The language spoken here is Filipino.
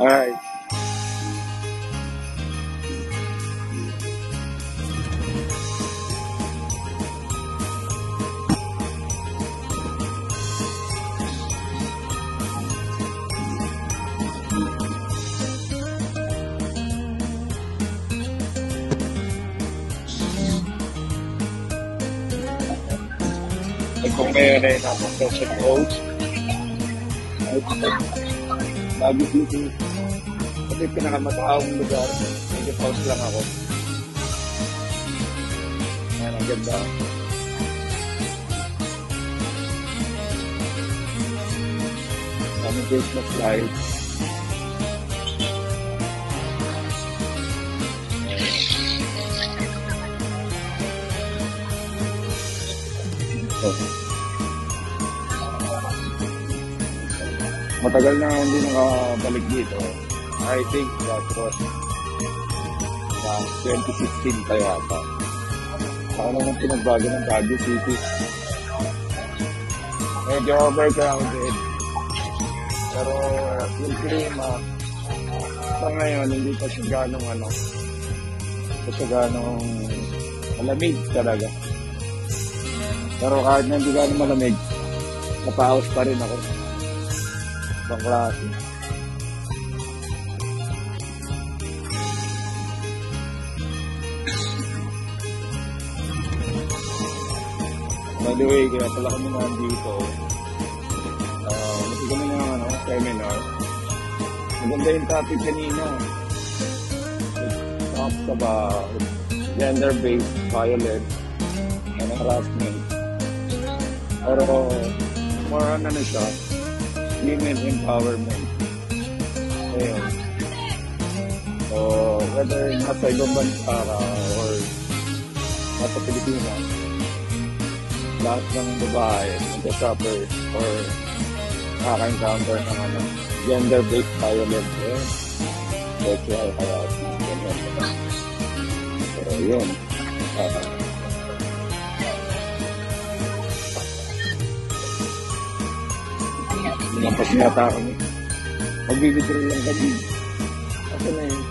Alright. Kung may nakapang person coach, lagi dito. Kasi pinakamataawang lugar, medyo pause lang ako. Ayan, ang ganda. Daming Christmas lights. Matagal na hindi nakabalik dito. I think that was 2016 pa yata. Ako naman pinagbago ng Baguio City. Medyo overcrowded. Pero yung klima, sa ngayon, hindi pa siya ganong malamig talaga. Pero kahit na hindi ganong malamig, napaos pa rin ako. Ibang klase. By the way, kaya pala kami nandito. Kasi kami ng seminar. Maganda yung topic kanina. It talks about gender-based violence and harassment. Pero more on siya, women empowerment. Ayun. So, whether nasa ibang bansa ka or nasa Pilipinas, lahat ng babae nagka-suffer or nakaka-encounter ng gender-based violence and sexual harassment. So, yun. Lampas yata kami. Magbibigro lang kami. Ako na yun.